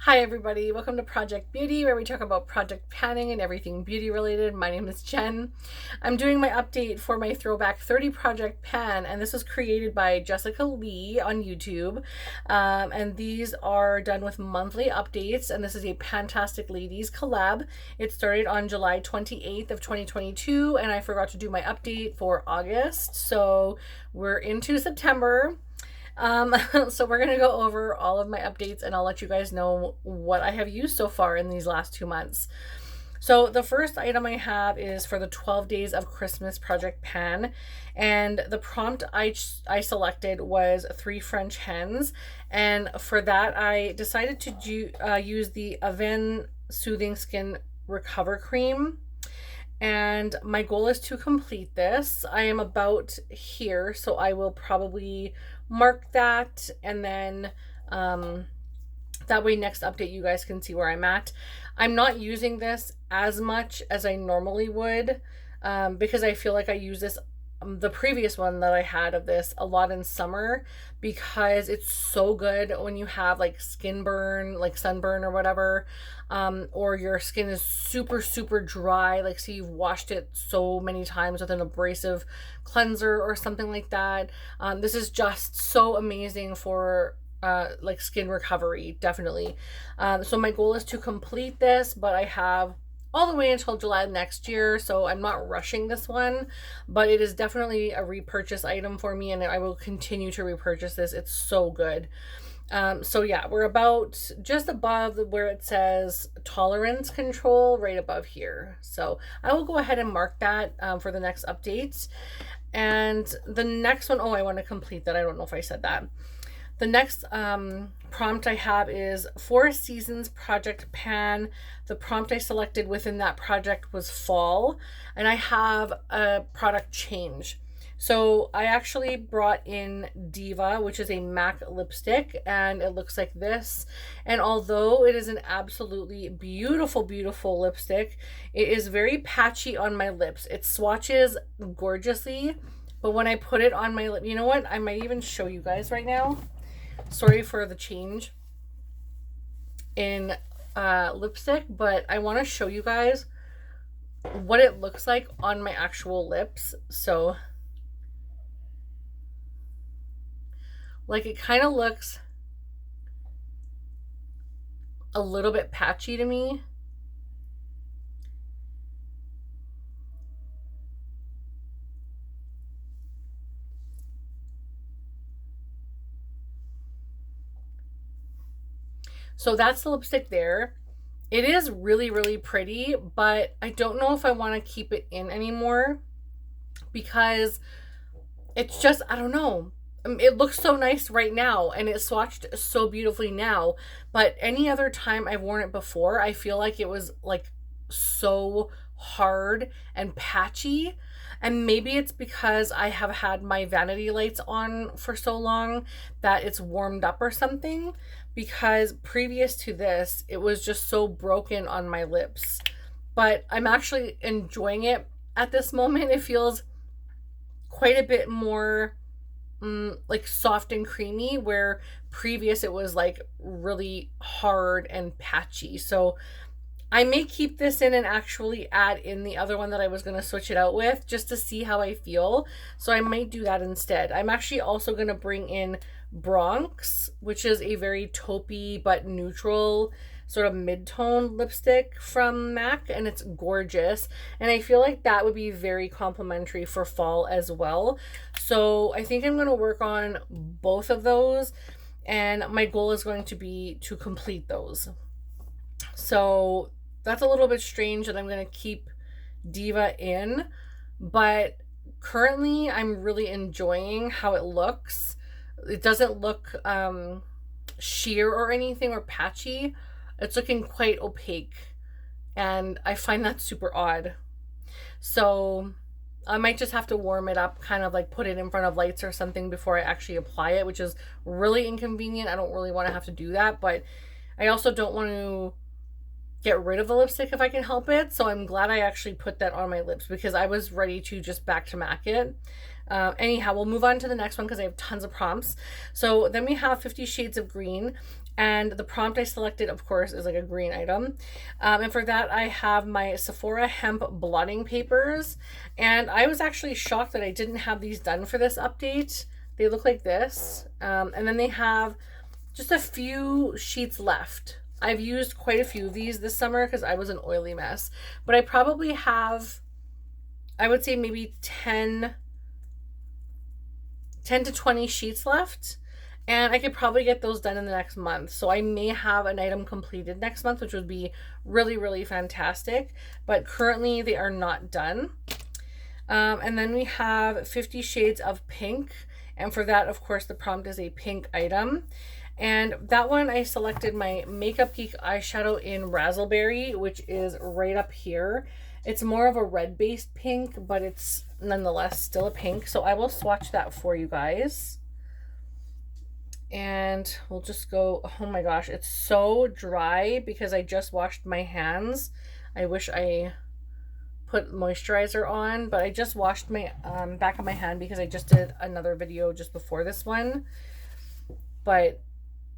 Hi everybody, welcome to Project Beauty, where we talk about project panning and everything beauty related. My name is Jen. I'm doing my update for my Throwback 30 project pan, and this was created by Jessica Lee on YouTube. And these are done with monthly updates, and this is a Pantastic Ladies collab. It started on July 28th of 2022, and I forgot to do my update for August, so we're into September. So we're going to go over all of my updates and I'll let you guys know what I have used so far in these last 2 months. So the first item I have is for the 12 Days of Christmas Project Pan, and the prompt I selected was 3 French hens, and for that I decided to use the Avène Soothing Skin Recover Cream. And my goal is to complete this. I am about here, so I will probably mark that, and then that way next update you guys can see where I'm at. I'm not using this as much as I normally would because I feel like I use this the previous one that I had of this a lot in summer, because it's so good when you have like skin burn, like sunburn or whatever, or your skin is super dry, like say you've washed it so many times with an abrasive cleanser or something like that. This is just so amazing for like skin recovery, definitely. So my goal is to complete this, but I have all the way until July next year, so I'm not rushing this one, but it is definitely a repurchase item for me, and I will continue to repurchase this. It's so good. So yeah, we're about just above where it says tolerance control, right above here. So I will go ahead and mark that for the next updates. And the next one, oh, I want to complete that. I don't know if I said that. The next prompt I have is 4 Seasons Project Pan. The prompt I selected within that project was fall, and I have a product change. So I actually brought in Diva, which is a MAC lipstick, and it looks like this. And although it is an absolutely beautiful lipstick, it is very patchy on my lips. It swatches gorgeously, but when I put it on my lip, you know what? I might even show you guys right now. Sorry for the change in lipstick, but I want to show you guys what it looks like on my actual lips. So like it kind of looks a little bit patchy to me. So that's the lipstick there. It is really pretty, but I don't know if I want to keep it in anymore because it's just, I don't know. It looks so nice right now and it swatched so beautifully now, but any other time I've worn it before, I feel like it was like so hard and patchy. And maybe it's because I have had my vanity lights on for so long that it's warmed up or something, because previous to this, it was just so broken on my lips. But I'm actually enjoying it at this moment. It feels quite a bit more like soft and creamy, where previous it was like really hard and patchy. So I may keep this in and actually add in the other one that I was going to switch it out with just to see how I feel. So I might do that instead. I'm actually also going to bring in Bronx, which is a very taupey but neutral sort of mid-tone lipstick from MAC, and it's gorgeous. And I feel like that would be very complimentary for fall as well. So I think I'm going to work on both of those, and my goal is going to be to complete those. So that's a little bit strange that I'm going to keep Diva in, but currently I'm really enjoying how it looks. It doesn't look sheer or anything or patchy. It's looking quite opaque, and I find that super odd. So I might just have to warm it up, kind of like put it in front of lights or something before I actually apply it, which is really inconvenient. I don't really want to have to do that, but I also don't want to get rid of the lipstick if I can help it. So I'm glad I actually put that on my lips because I was ready to just back to MAC it. Anyhow, we'll move on to the next one because I have tons of prompts. So then we have 50 Shades of Green, And the prompt I selected, of course, is like a green item. And for that, I have my Sephora hemp blotting papers. And I was actually shocked that I didn't have these done for this update. They look like this. And then they have just a few sheets left. I've used quite a few of these this summer because I was an oily mess. But I probably have, I would say maybe 10 to 20 sheets left. And I could probably get those done in the next month. So I may have an item completed next month, which would be really, really fantastic. But currently they are not done. And then we have 50 Shades of Pink. And for that, of course, the prompt is a pink item. And that one I selected my Makeup Geek eyeshadow in Razzleberry, which is right up here. It's more of a red-based pink, but it's nonetheless still a pink. So I will swatch that for you guys. And we'll just go, oh my gosh, it's so dry because I just washed my hands. I wish I put moisturizer on, but I just washed my back of my hand because I just did another video just before this one. But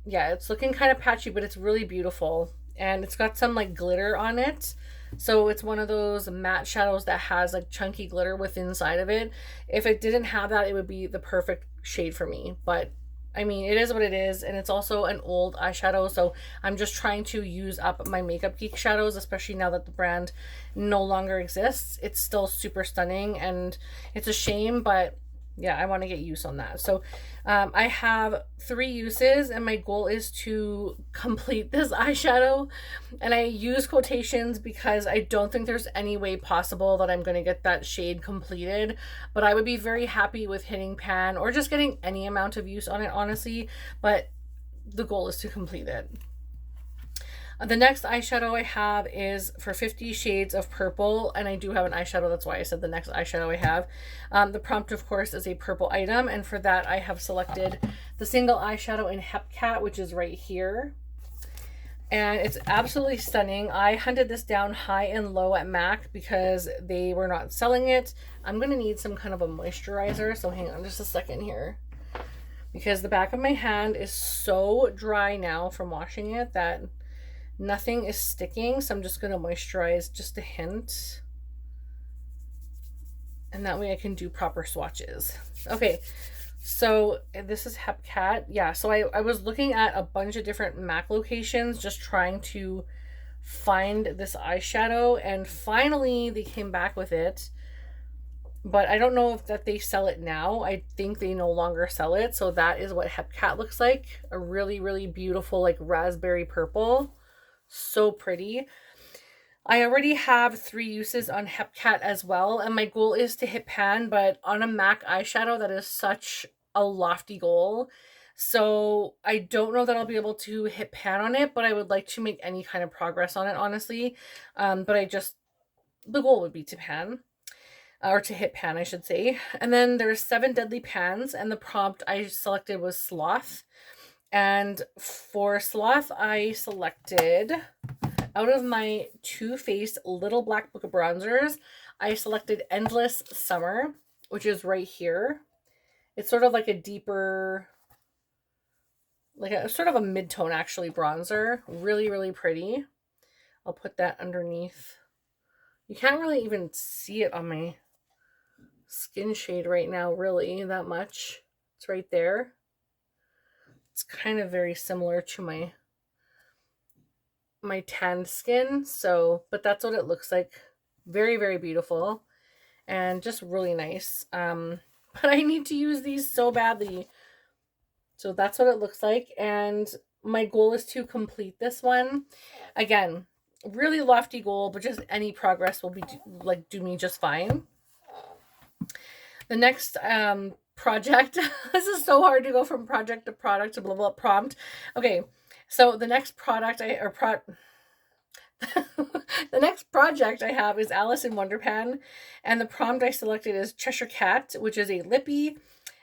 yeah, it's looking kind of patchy, but it's really beautiful. And it's got some like glitter on it. So it's one of those matte shadows that has like chunky glitter within inside of it. If it didn't have that, it would be the perfect shade for me. But I mean, it is what it is, and it's also an old eyeshadow, so I'm just trying to use up my Makeup Geek shadows, especially now that the brand no longer exists. It's still super stunning, and it's a shame, but yeah, I want to get use on that. So I have 3 uses, and my goal is to complete this eyeshadow. And I use quotations because I don't think there's any way possible that I'm going to get that shade completed. But I would be very happy with hitting pan or just getting any amount of use on it, honestly. But the goal is to complete it. The next eyeshadow I have is for 50 Shades of Purple, and I do have an eyeshadow, that's why I said the next eyeshadow I have. The prompt, of course, is a purple item, and for that I have selected the single eyeshadow in Hepcat, which is right here. And it's absolutely stunning. I hunted this down high and low at MAC because they were not selling it. I'm going to need some kind of a moisturizer, so hang on just a second here. Because the back of my hand is so dry now from washing it that nothing is sticking, so I'm just going to moisturize just a hint. And that way I can do proper swatches. Okay, so this is Hepcat. Yeah, so I was looking at a bunch of different MAC locations just trying to find this eyeshadow, and finally they came back with it. But I don't know if that they sell it now. I think they no longer sell it. So that is what Hepcat looks like. A really, really beautiful like raspberry purple. So pretty. I already have 3 uses on Hepcat as well, and my goal is to hit pan, but on a MAC eyeshadow, that is such a lofty goal. So I don't know that I'll be able to hit pan on it, but I would like to make any kind of progress on it, honestly. But the goal would be to pan. Or to hit pan, I should say. And then there's 7 Deadly Pans, and the prompt I selected was Sloth. And for Sloth, I selected, out of my Too Faced Little Black Book of Bronzers, I selected Endless Summer, which is right here. It's sort of like a deeper, like a sort of a mid-tone, actually, bronzer. Really, really pretty. I'll put that underneath. You can't really even see it on my skin shade right now, really, that much. It's right there. It's kind of very similar to my tanned skin, so, but that's what it looks like. Very, very beautiful and just really nice. But I need to use these so badly. So that's what it looks like, and my goal is to complete this one. Again, really lofty goal, but just any progress will be do me just fine. The next project, this is so hard to go from project to product to blah blah prompt. Okay, so the next product the next project I have is Alice in Wonderpan, and the prompt I selected is Cheshire Cat, which is a lippy.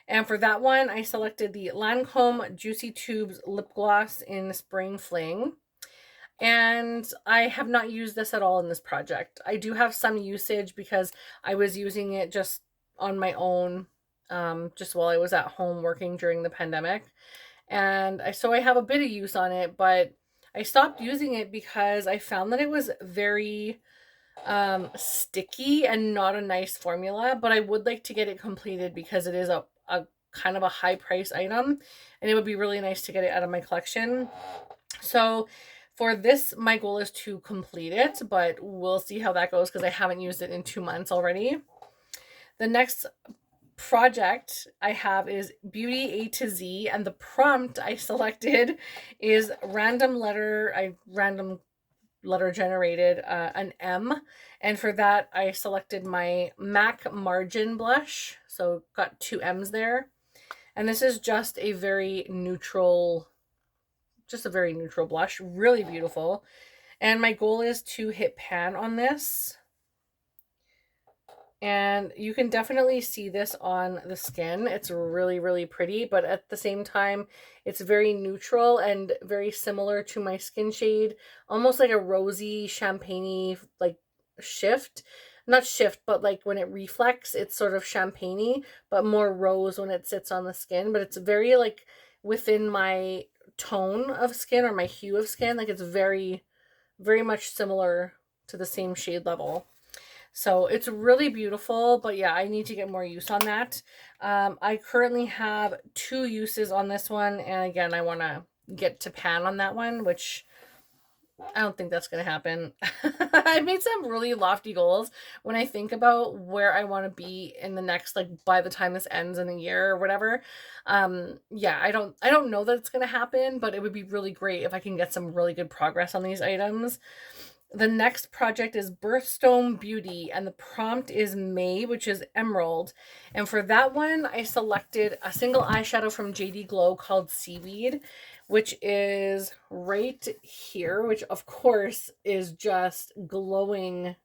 And for that one, I selected the Lancome Juicy Tubes lip gloss in Spring Fling. And I have not used this at all in this project. I do have some usage because I was using it just on my own, just while I was at home working during the pandemic. And so I have a bit of use on it, but I stopped using it because I found that it was very sticky and not a nice formula, but I would like to get it completed because it is a kind of a high price item, and it would be really nice to get it out of my collection. So for this, my goal is to complete it, but we'll see how that goes because I haven't used it in 2 months already. The next project I have is Beauty A to Z, and the prompt I selected is random letter generated an M, and for that I selected my MAC Margin blush, so got 2 M's there. And this is just a very neutral blush, really beautiful. And my goal is to hit pan on this. And you can definitely see this on the skin. It's really, really pretty, but at the same time, it's very neutral and very similar to my skin shade. Almost like a rosy, champagne-y, like shift. Not shift, but like when it reflects, it's sort of champagne-y, but more rose when it sits on the skin. But it's very like within my tone of skin or my hue of skin. Like it's very, very much similar to the same shade level. So it's really beautiful, but yeah, I need to get more use on that. I currently have 2 uses on this one, and again, I want to get to pan on that one, which I don't think that's going to happen. I made some really lofty goals when I think about where I want to be in the next, like by the time this ends in a year or whatever. Yeah, I don't know that it's going to happen, but it would be really great if I can get some really good progress on these items. The next project is Birthstone Beauty, and the prompt is May, which is emerald. And for that one, I selected a single eyeshadow from JD Glow called Seaweed, which is right here, which of course is just glowing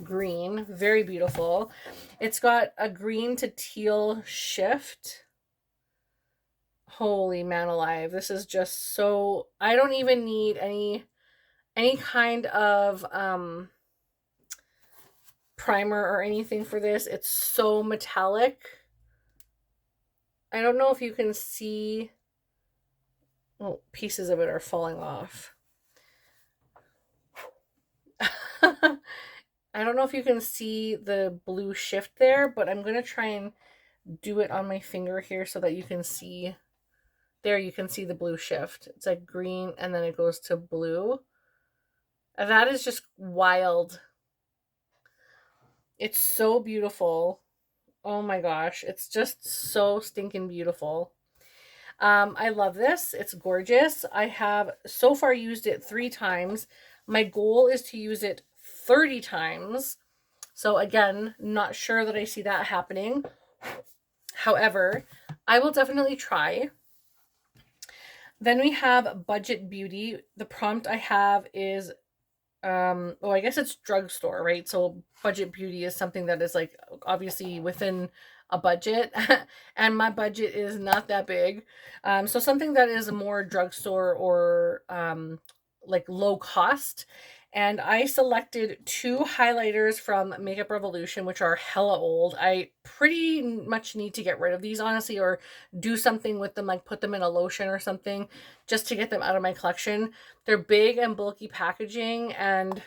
green. Very beautiful. It's got a green to teal shift. Holy man alive. This is just so... I don't even need any kind of primer or anything for this. It's so metallic. I don't know if you can see... Oh, pieces of it are falling off. I don't know if you can see the blue shift there, but I'm going to try and do it on my finger here so that you can see. There you can see the blue shift. It's like green and then it goes to blue. And that is just wild. It's so beautiful. Oh my gosh. It's just so stinking beautiful. I love this. It's gorgeous. I have so far used it 3 times. My goal is to use it 30 times. So again, not sure that I see that happening. However, I will definitely try. Then we have Budget Beauty. The prompt I have is, I guess it's drugstore, right? So Budget Beauty is something that is like obviously within a budget, and my budget is not that big. So something that is more drugstore or like low cost. And I selected 2 highlighters from Makeup Revolution, which are hella old. I pretty much need to get rid of these, honestly, or do something with them, like put them in a lotion or something, just to get them out of my collection. They're big and bulky packaging, and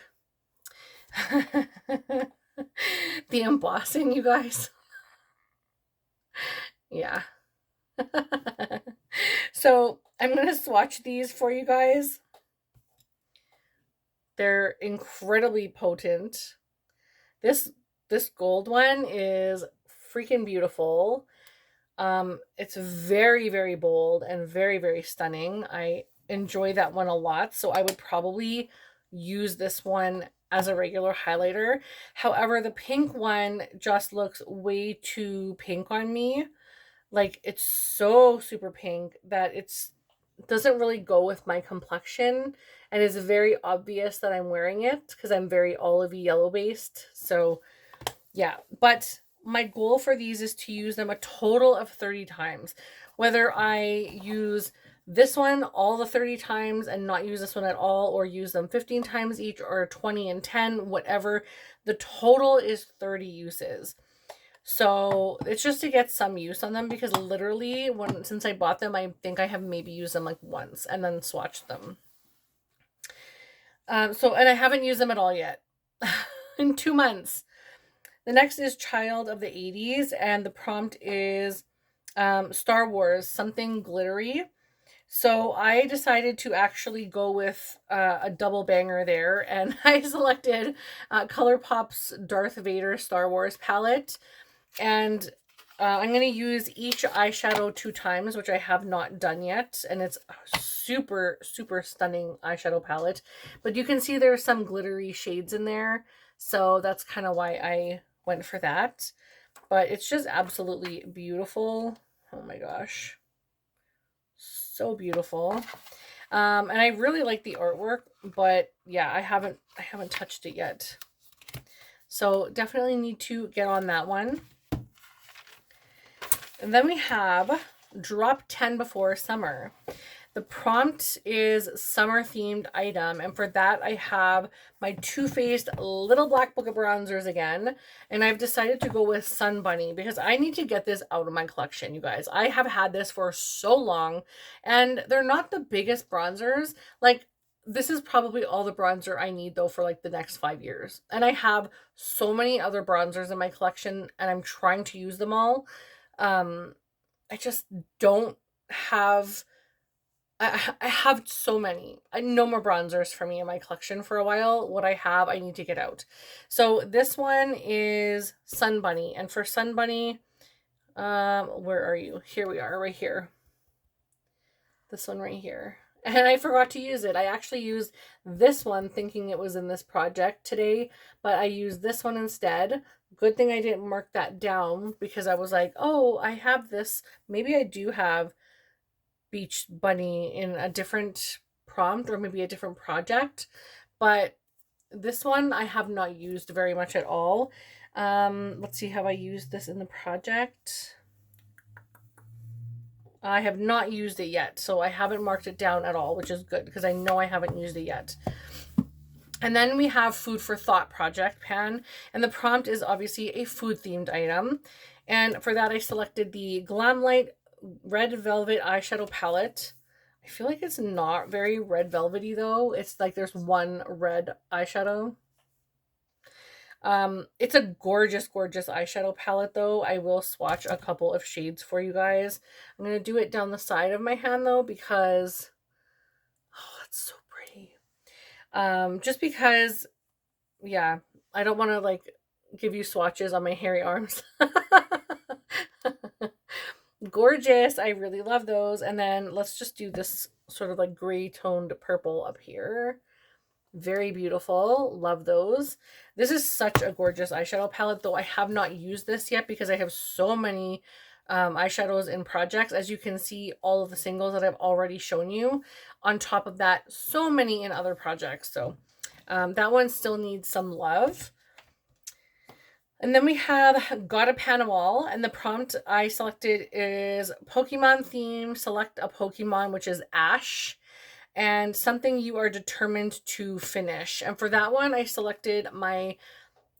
the embossing, you guys. Yeah. So I'm going to swatch these for you guys. They're incredibly potent. This gold one is freaking beautiful. It's very, very bold and very, very stunning. I enjoy that one a lot, so I would probably use this one as a regular highlighter. However, the pink one just looks way too pink on me. Like, it's so super pink that it's doesn't really go with my complexion, and it's very obvious that I'm wearing it because I'm very olivey yellow based. So yeah, but my goal for these is to use them a total of 30 times. Whether I use this one all the 30 times and not use this one at all, or use them 15 times each, or 20 and 10, whatever, the total is 30 uses. So it's just to get some use on them, because literally since I bought them, I think I have maybe used them like once and then swatched them. And I haven't used them at all yet in 2 months. The next is Child of the 80s, and the prompt is Star Wars, something glittery. So I decided to actually go with a double banger there, and I selected ColourPop's Darth Vader Star Wars palette, and I'm going to use each eyeshadow 2 times, which I have not done yet, and it's a super, super stunning eyeshadow palette. But you can see there's some glittery shades in there, so that's kind of why I went for that. But it's just absolutely beautiful. Oh my gosh. So beautiful. And I really like the artwork, but yeah, I haven't touched it yet. So definitely need to get on that one. And then we have Drop 10 Before Summer. The prompt is summer themed item, and for that I have my Too Faced Little Black Book of Bronzers again, and I've decided to go with Sun Bunny because I need to get this out of my collection, you guys. I have had this for so long, and they're not the biggest bronzers. Like, this is probably all the bronzer I need though for like the next 5 years, and I have so many other bronzers in my collection and I'm trying to use them all. I just don't have I have so many. No more bronzers for me in my collection for a while. What I have, I need to get out. So this one is Sun Bunny. And for Sun Bunny, where are you? Here we are, right here. This one right here. And I forgot to use it. I actually used this one thinking it was in this project today, but I used this one instead. Good thing I didn't mark that down, because I was like, oh, I have this. Maybe I do have Beach Bunny in a different prompt or maybe a different project, but this one I have not used very much at all. Let's see, have I used this in the project? I have not used it yet, so I haven't marked it down at all, which is good because I know I haven't used it yet. And then we have Food for Thought Project Pan, and the prompt is obviously a food themed item. And for that, I selected the Glamlight Red Velvet eyeshadow palette. I feel like it's not very red velvety though. It's like there's one red eyeshadow. It's a gorgeous, gorgeous eyeshadow palette though. I will swatch a couple of shades for you guys. I'm going to do it down the side of my hand though, because, oh, it's so pretty. Just because, yeah, I don't want to like give you swatches on my hairy arms. Gorgeous. I really love those. And then let's just do this sort of like gray toned purple up here. Very beautiful. Love those. This is such a gorgeous eyeshadow palette, though I have not used this yet because I have so many eyeshadows in projects. As you can see, all of the singles that I've already shown you. On top of that, so many in other projects. So that one still needs some love. And then we have Got a Pan of All, and the prompt I selected is Pokemon theme. Select a Pokemon, which is Ash, and something you are determined to finish. And for that one, I selected my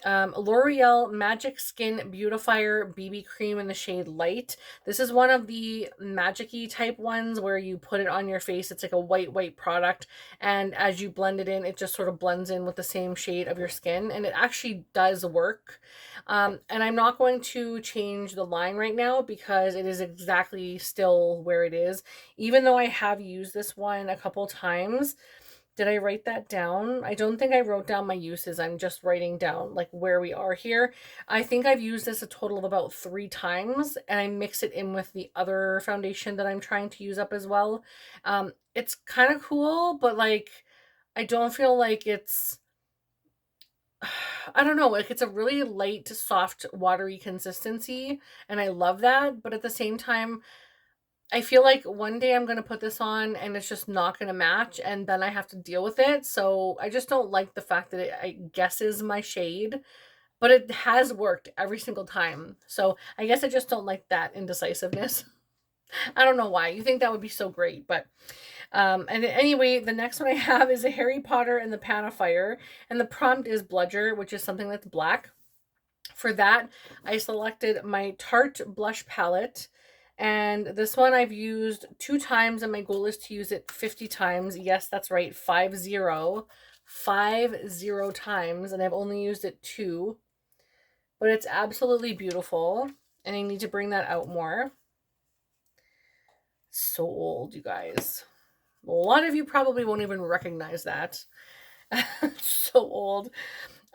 L'Oreal Magic Skin Beautifier BB Cream in the shade Light. This is one of the magic-y type ones where you put it on your face. It's like a white product, and as you blend it in, it just sort of blends in with the same shade of your skin, and it actually does work. And I'm not going to change the line right now because it is exactly still where it is, even though I have used this one a couple times. Did I write that down? I don't think I wrote down my uses. I'm just writing down like where we are here. I think I've used this a total of about 3 times, and I mix it in with the other foundation that I'm trying to use up as well. It's kind of cool, but like I don't feel like it's, I don't know, like it's a really light, soft, watery consistency, and I love that, but at the same time, I feel like one day I'm going to put this on and it's just not going to match, and then I have to deal with it. So I just don't like the fact that it, I guesses my shade, but it has worked every single time. So I guess I just don't like that indecisiveness. I don't know why. You think that would be so great, but and anyway, the next one I have is a Harry Potter and the Pan of Fire, and the prompt is Bludger, which is something that's black. For that, I selected my Tarte blush palette. And this one I've used 2 times, and my goal is to use it 50 times. Yes, that's right, 50. 50 times, and I've only used it 2. But it's absolutely beautiful, and I need to bring that out more. So old, you guys. A lot of you probably won't even recognize that. So old.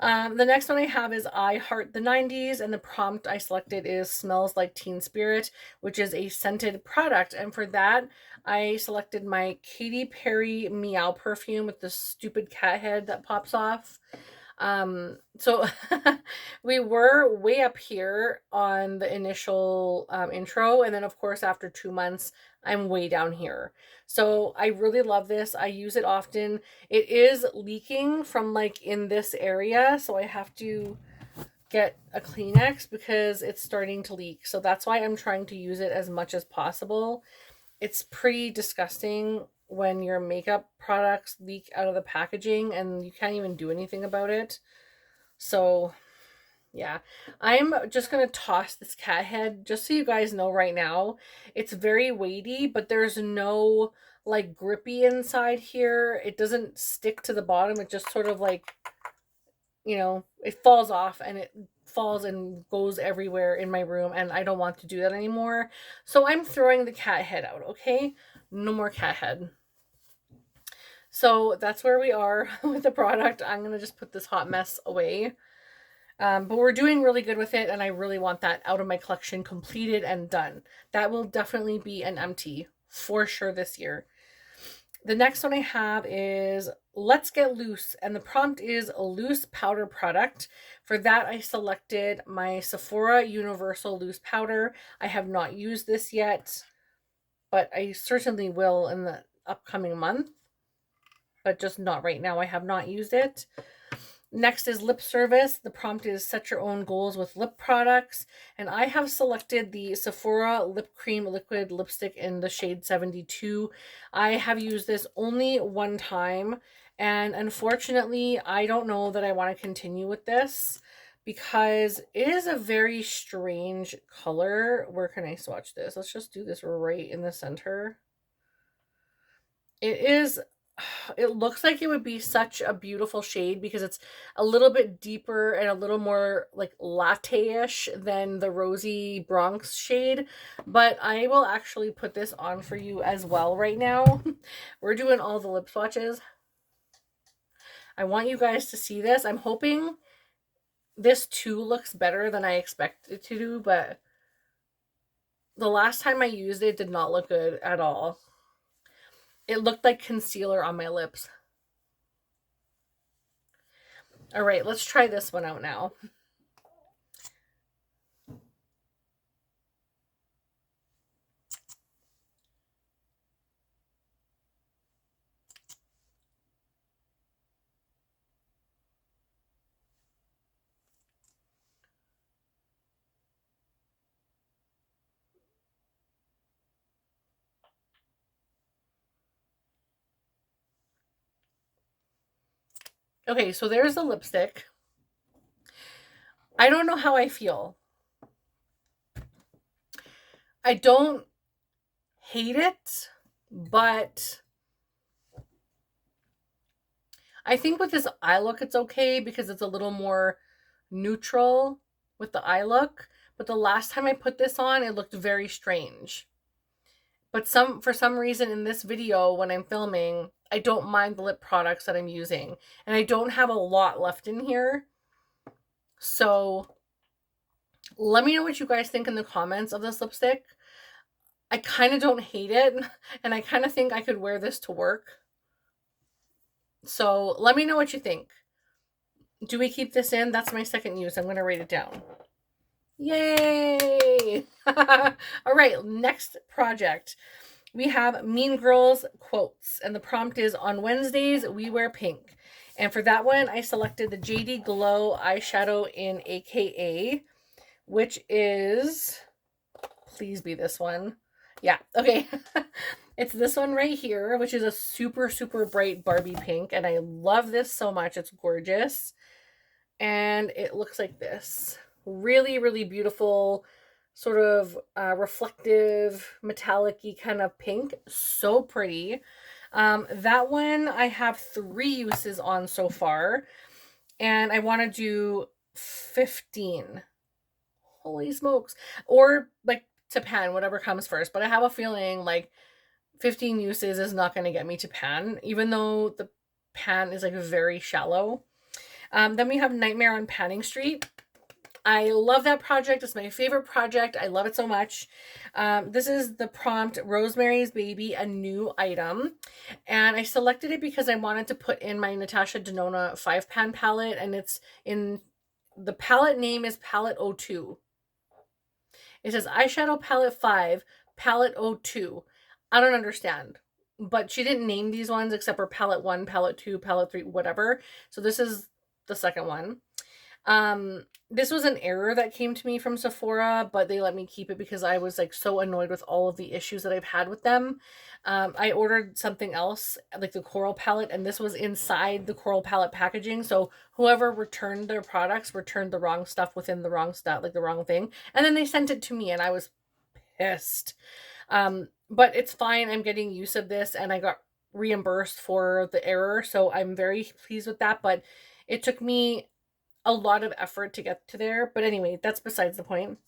The next one I have is I Heart the 90s, and the prompt I selected is Smells Like Teen Spirit, which is a scented product. And for that, I selected my Katy Perry Meow perfume with the stupid cat head that pops off. So we were way up here on the initial intro, and then of course after 2 months I'm way down here. So I really love this. I use it often. It is leaking from like in this area, so I have to get a Kleenex because it's starting to leak. So that's why I'm trying to use it as much as possible. It's pretty disgusting when your makeup products leak out of the packaging and you can't even do anything about it. So, yeah. I'm just going to toss this cat head just so you guys know right now. It's very weighty, but there's no like grippy inside here. It doesn't stick to the bottom. It just sort of like, it falls off, and it falls and goes everywhere in my room, and I don't want to do that anymore. So I'm throwing the cat head out, okay? No more cat head. So that's where we are with the product. I'm going to just put this hot mess away. But we're doing really good with it, and I really want that out of my collection completed and done. That will definitely be an empty for sure this year. The next one I have is Let's Get Loose, and the prompt is a loose powder product. For that, I selected my Sephora Universal Loose Powder. I have not used this yet, but I certainly will in the upcoming month, but just not right now. I have not used it. Next is Lip Service. The prompt is Set Your Own Goals with Lip Products. And I have selected the Sephora Lip Cream Liquid Lipstick in the shade 72. I have used this only one time. And unfortunately, I don't know that I want to continue with this because it is a very strange color. Where can I swatch this? Let's just do this right in the center. It looks like it would be such a beautiful shade because it's a little bit deeper and a little more like latte-ish than the Rosy Bronx shade, but I will actually put this on for you as well right now. We're doing all the lip swatches. I want you guys to see this. I'm hoping this too looks better than I expect it to do, but the last time I used it did not look good at all. It looked like concealer on my lips. All right, let's try this one out now. Okay, so there's the lipstick. I don't know how I feel. I don't hate it, but I think with this eye look it's okay because it's a little more neutral with the eye look. But the last time I put this on, it looked very strange. But for some reason in this video when I'm filming, I don't mind the lip products that I'm using. And I don't have a lot left in here. So let me know what you guys think in the comments of this lipstick. I kind of don't hate it, and I kind of think I could wear this to work. So let me know what you think. Do we keep this in? That's my second use. I'm going to write it down. Yay! All right, next project. We have Mean Girls quotes, and the prompt is On Wednesdays, we wear pink. And for that one, I selected the JD Glow eyeshadow in AKA, which is, please be this one. Yeah, okay. It's this one right here, which is a super, super bright Barbie pink, and I love this so much. It's gorgeous. And it looks like this. Really, really beautiful, sort of reflective, metallic-y kind of pink. So pretty. That one I have 3 uses on so far, and I want to do 15. Holy smokes. Or like to pan, whatever comes first. But I have a feeling like 15 uses is not going to get me to pan, even though the pan is like very shallow. Then we have Nightmare on Panning Street. I love that project. It's my favorite project. I love it so much. This is the prompt Rosemary's Baby, a new item. And I selected it because I wanted to put in my Natasha Denona 5-pan palette. And it's in, the palette name is Palette 02. It says eyeshadow palette 5, palette 02. I don't understand. But she didn't name these ones except for palette 1, palette 2, palette 3, whatever. So this is the second one. This was an error that came to me from Sephora, but they let me keep it because I was like so annoyed with all of the issues that I've had with them. I ordered something else, like the coral palette, and this was inside the coral palette packaging. So whoever returned their products returned the wrong stuff within the wrong stuff, like the wrong thing. And then they sent it to me and I was pissed. But it's fine. I'm getting use of this and I got reimbursed for the error. So I'm very pleased with that. But it took me a lot of effort to get to there. But anyway, that's besides the point.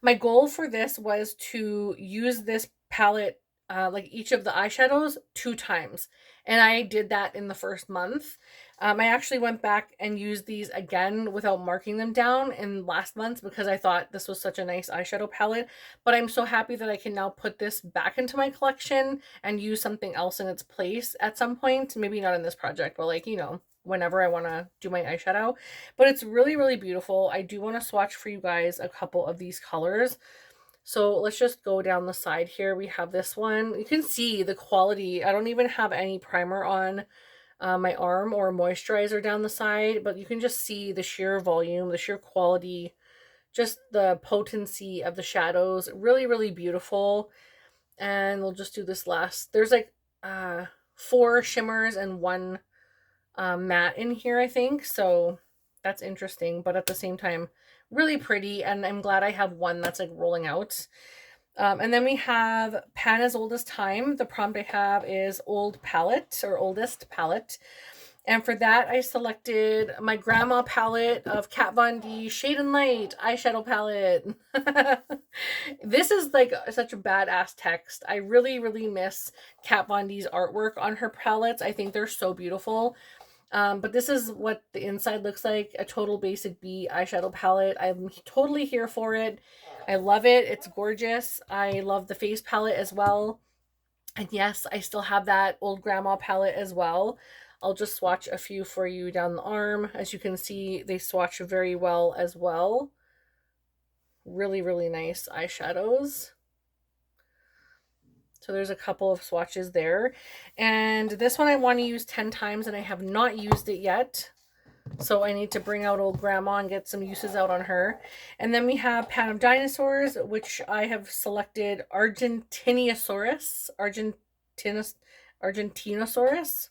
My goal for this was to use this palette, like each of the eyeshadows 2 times. And I did that in the first month. I actually went back and used these again without marking them down in last month because I thought this was such a nice eyeshadow palette. But I'm so happy that I can now put this back into my collection and use something else in its place at some point. Maybe not in this project, but like, you know, whenever I want to do my eyeshadow. But it's really, really beautiful. I do want to swatch for you guys a couple of these colors. So let's just go down the side here. We have this one. You can see the quality. I don't even have any primer on my arm or moisturizer down the side, but you can just see the sheer volume, the sheer quality, just the potency of the shadows. Really, really beautiful. And we'll just do this last. There's like 4 shimmers and 1 matte in here, I think. So that's interesting, but at the same time, really pretty. And I'm glad I have one that's like rolling out. And then we have Pan as Old as Time. The prompt I have is Old Palette or Oldest Palette. And for that, I selected my grandma palette of Kat Von D Shade and Light eyeshadow palette. This is like such a badass text. I really, really miss Kat Von D's artwork on her palettes. I think they're so beautiful. But this is what the inside looks like, a total basic B eyeshadow palette. I'm totally here for it. I love it. It's gorgeous. I love the face palette as well. And yes, I still have that old grandma palette as well. I'll just swatch a few for you down the arm. As you can see, they swatch very well as well. Really, really nice eyeshadows. So there's a couple of swatches there. And this one I want to use 10 times and I have not used it yet. So I need to bring out old grandma and get some uses out on her. And then we have Pan of Dinosaurs, which I have selected Argentinosaurus. Argentinosaurus.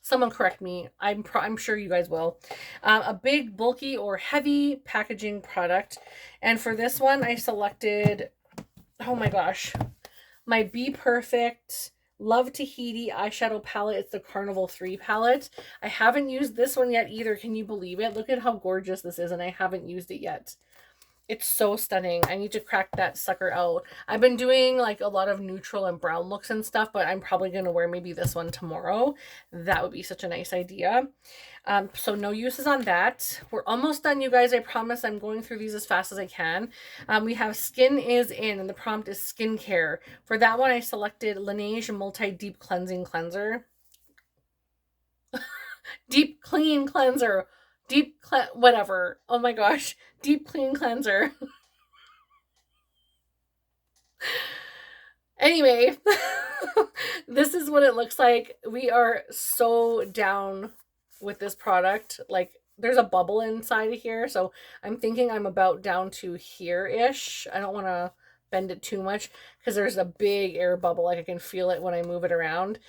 Someone correct me. I'm sure you guys will. A big, bulky, or heavy packaging product. And for this one, I selected, oh my gosh, my Be Perfect Love Tahiti eyeshadow palette. It's the Carnival 3 palette. I haven't used this one yet either. Can you believe it? Look at how gorgeous this is, and I haven't used it yet. It's so stunning. I need to crack that sucker out. I've been doing like a lot of neutral and brown looks and stuff, but I'm probably going to wear maybe this one tomorrow. That would be such a nice idea. So no uses on that. We're almost done, you guys. I promise I'm going through these as fast as I can. We have Skin is In, and the prompt is skincare. For that one, I selected Laneige Multi Deep Cleansing Cleanser. Deep Clean Cleanser. Whatever. Oh my gosh. Deep Clean Cleanser. Anyway, this is what it looks like. We are so down with this product. Like, there's a bubble inside of here, so I'm thinking I'm about down to here-ish. I don't want to bend it too much because there's a big air bubble. Like, I can feel it when I move it around.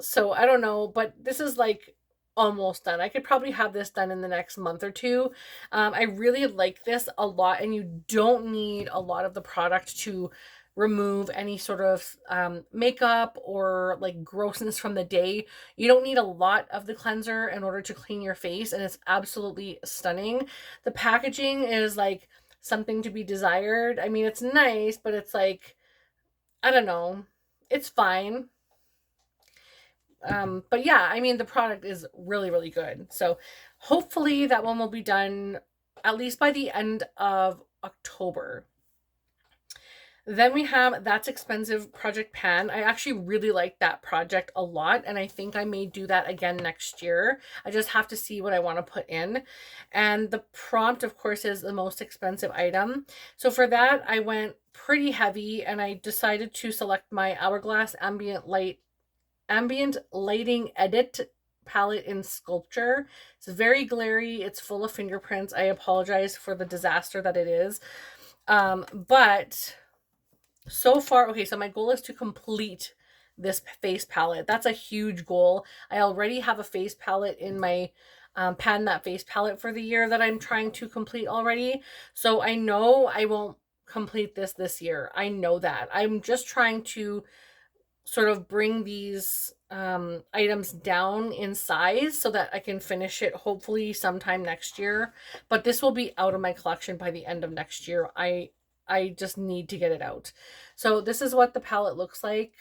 So I don't know, but this is like almost done. I could probably have this done in the next month or two. I really like this a lot, and you don't need a lot of the product to remove any sort of makeup or like grossness from the day. You don't need a lot of the cleanser in order to clean your face, and it's absolutely stunning. The packaging is like something to be desired. I mean, it's nice, but it's like, I don't know, it's fine. But yeah, I mean, the product is really, really good. So hopefully that one will be done at least by the end of October. Then we have That's Expensive Project Pan. I actually really like that project a lot, and I think I may do that again next year. I just have to see what I want to put in. And the prompt, of course, is the most expensive item. So for that, I went pretty heavy, and I decided to select my Hourglass Ambient Lighting Edit palette in Sculpture. It's very glary. It's full of fingerprints. I apologize for the disaster that it is. But so far, okay, so my goal is to complete this face palette. That's a huge goal. I already have a face palette in my Pan That Face palette for the year that I'm trying to complete already. So I know I won't complete this year. I know that. I'm just trying to sort of bring these items down in size so that I can finish it hopefully sometime next year. But this will be out of my collection by the end of next year. I just need to get it out. So this is what the palette looks like.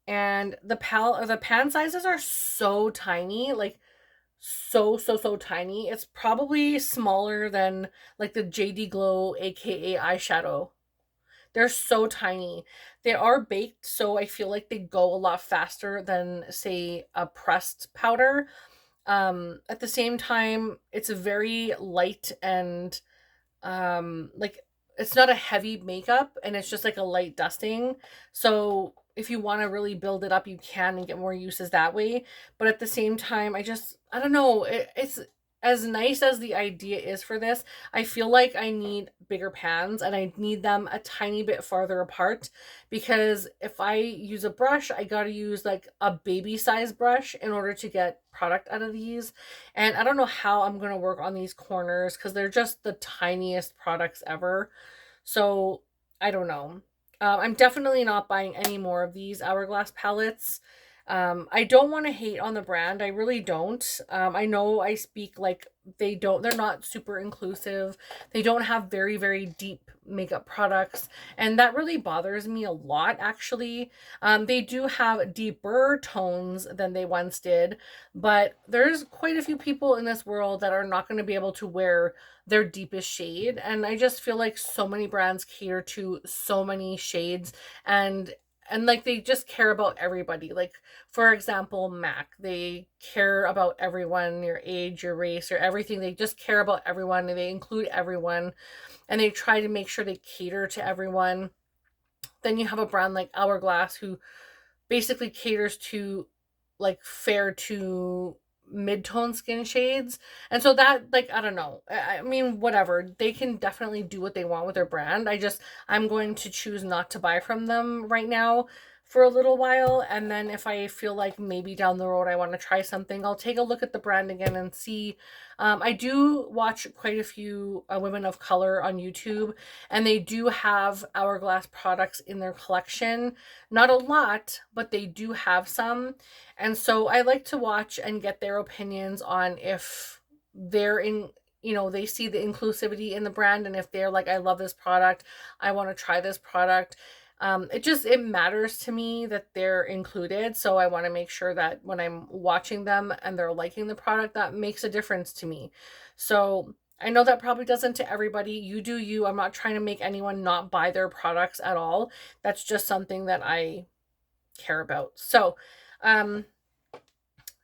And the pan sizes are so tiny, like so tiny. It's probably smaller than like the JD Glow aka eyeshadow. They're so tiny. They are baked, so I feel like they go a lot faster than, say, a pressed powder. At the same time, it's a very light and like it's not a heavy makeup, and it's just like a light dusting. So if you want to really build it up, you can and get more uses that way. But at the same time, I don't know, it's as nice as the idea is for this, I feel like I need bigger pans, and I need them a tiny bit farther apart, because if I use a brush, I got to use like a baby size brush in order to get product out of these. And I don't know how I'm going to work on these corners because they're just the tiniest products ever. So I don't know. I'm definitely not buying any more of these Hourglass palettes. I don't want to hate on the brand. I really don't. I know I speak like they're not super inclusive. They don't have very, very deep makeup products. And that really bothers me a lot, actually. They do have deeper tones than they once did, but there's quite a few people in this world that are not going to be able to wear their deepest shade. And I just feel like so many brands cater to so many shades, and like they just care about everybody. Like, for example, MAC, they care about everyone, your age, your race, or everything. They just care about everyone, and they include everyone, and they try to make sure they cater to everyone. Then you have a brand like Hourglass, who basically caters to like fair to mid-tone skin shades. And so that, like, I don't know, I mean, whatever, they can definitely do what they want with their brand. I'm going to choose not to buy from them right now for a little while, and then if I feel like maybe down the road I want to try something, I'll take a look at the brand again and see. I do watch quite a few women of color on YouTube, and they do have Hourglass products in their collection. Not a lot, but they do have some. And so I like to watch and get their opinions on if they're in, they see the inclusivity in the brand, and if they're like, I love this product, I want to try this product. It matters to me that they're included. So I want to make sure that when I'm watching them and they're liking the product, that makes a difference to me. So I know that probably doesn't to everybody. You do you. I'm not trying to make anyone not buy their products at all. That's just something that I care about. So,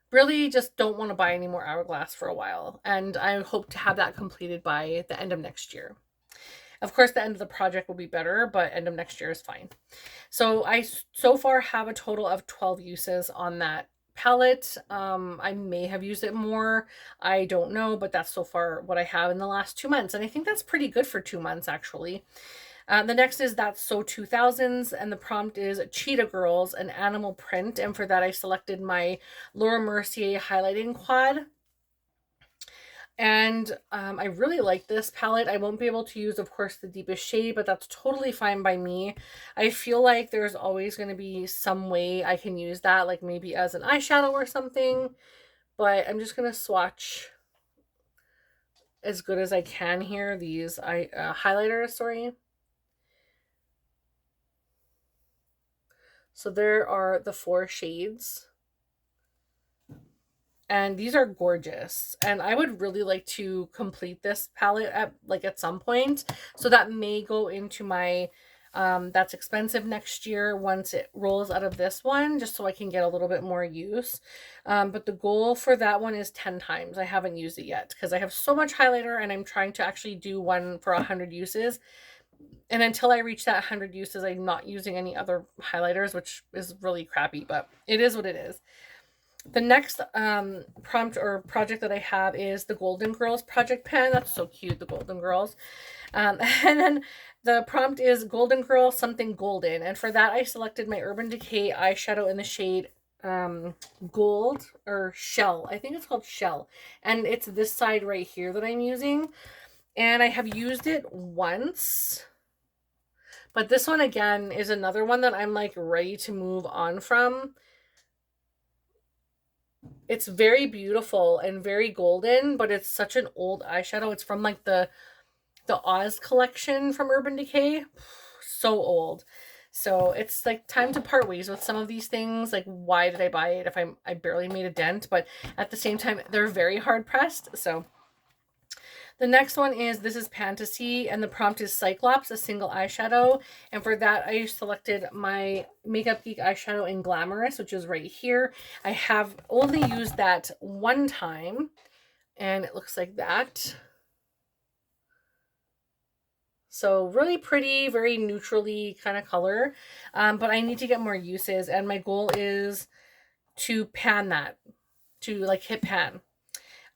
really just don't want to buy any more Hourglass for a while. And I hope to have that completed by the end of next year. Of course, the end of the project will be better, but end of next year is fine. So I so far have a total of 12 uses on that palette. I may have used it more. I don't know, but that's so far what I have in the last 2 months. And I think that's pretty good for 2 months, actually. The next is That's So 2000s, and the prompt is Cheetah Girls, an animal print. And for that, I selected my Laura Mercier highlighting quad. And I really like this palette. I won't be able to use, of course, the deepest shade, but that's totally fine by me. I feel like there's always going to be some way I can use that, like maybe as an eyeshadow or something. But I'm just going to swatch as good as I can here, these highlighters, sorry. So there are the 4 shades. And these are gorgeous. And I would really like to complete this palette at some point. So that may go into my That's Expensive next year once it rolls out of this one, just so I can get a little bit more use. But the goal for that one is 10 times. I haven't used it yet because I have so much highlighter and I'm trying to actually do one for 100 uses. And until I reach that 100 uses, I'm not using any other highlighters, which is really crappy, but it is what it is. The next prompt or project that I have is the Golden Girls project pen. That's so cute, the Golden Girls. And then the prompt is Golden Girl something golden. And for that, I selected my Urban Decay eyeshadow in the shade Gold or Shell. I think it's called Shell. And it's this side right here that I'm using. And I have used it once. But this one, again, is another one that I'm like ready to move on from. It's very beautiful and very golden, but it's such an old eyeshadow. It's from like the Oz collection from Urban Decay. So old. So it's like time to part ways with some of these things. Like, why did I buy it if I barely made a dent? But at the same time, they're very hard pressed. So the next one is This Is Fantasy, and the prompt is Cyclops, a single eyeshadow. And for that, I selected my Makeup Geek eyeshadow in Glamorous, which is right here. I have only used that one time, and it looks like that. So really pretty, very neutrally kind of color, but I need to get more uses, and my goal is to pan that, to like hit pan.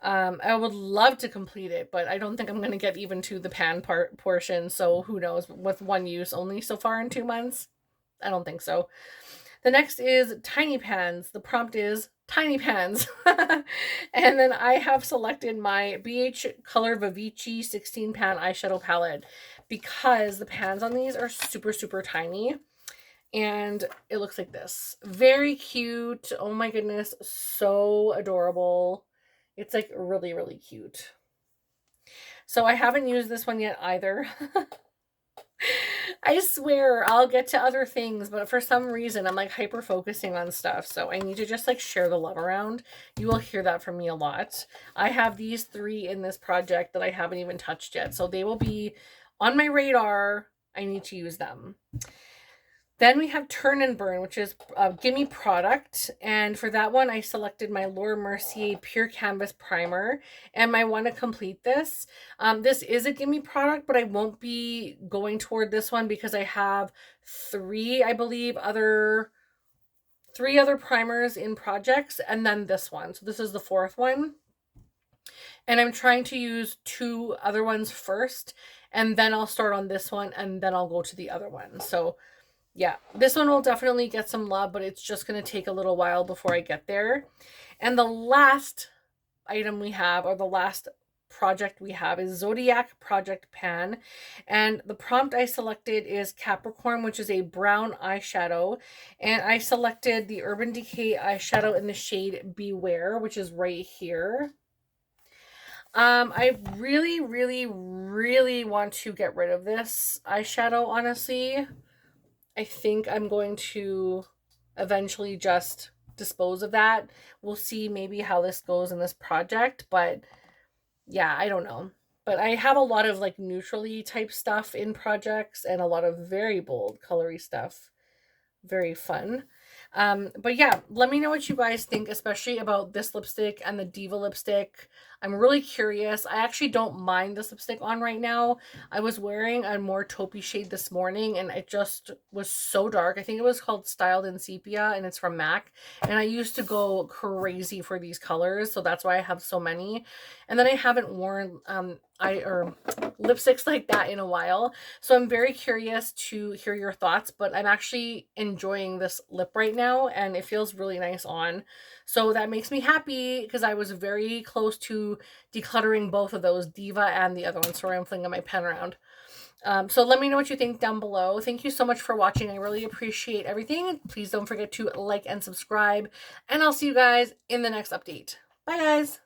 I would love to complete it, but I don't think I'm going to get even to the pan portion. So who knows, with one use only so far in 2 months. I don't think so. The next is Tiny Pans. The prompt is Tiny Pans. And then I have selected my BH Color Vivici 16 pan eyeshadow palette because the pans on these are super, super tiny. And it looks like this. Very cute. Oh my goodness. So adorable. It's like really, really cute. So I haven't used this one yet either. I swear I'll get to other things, but for some reason I'm like hyper focusing on stuff. So I need to just like share the love around. You will hear that from me a lot. I have these 3 in this project that I haven't even touched yet. So they will be on my radar. I need to use them. Then we have Turn and Burn, which is a gimme product. And for that one, I selected my Laura Mercier Pure Canvas Primer. And I want to complete this. This is a gimme product, but I won't be going toward this one because I have 3, I believe, 3 other primers in projects. And then this one. So this is the 4th one. And I'm trying to use 2 other ones first. And then I'll start on this one. And then I'll go to the other one. So yeah, this one will definitely get some love, but it's just going to take a little while before I get there. And the last item we have, or the last project we have, is Zodiac Project Pan. And the prompt I selected is Capricorn, which is a brown eyeshadow. And I selected the Urban Decay eyeshadow in the shade Beware, which is right here. I really, really, really want to get rid of this eyeshadow, honestly. I think I'm going to eventually just dispose of that. We'll see maybe how this goes in this project, but yeah, I don't know. But I have a lot of like neutrally type stuff in projects and a lot of very bold colory stuff. Very fun. But yeah, let me know what you guys think, especially about this lipstick and the Diva lipstick. I'm really curious. I actually don't mind this lipstick on right now. I was wearing a more taupey shade this morning and it just was so dark. I think it was called Styled in Sepia and it's from MAC. And I used to go crazy for these colors, so that's why I have so many. And then I haven't worn lipsticks like that in a while. So I'm very curious to hear your thoughts, but I'm actually enjoying this lip right now and it feels really nice on. So that makes me happy because I was very close to decluttering both of those, Diva and the other one. Sorry, I'm flinging my pen around. So let me know what you think down below. Thank you so much for watching. I really appreciate everything. Please don't forget to like and subscribe, and I'll see you guys in the next update. Bye, guys.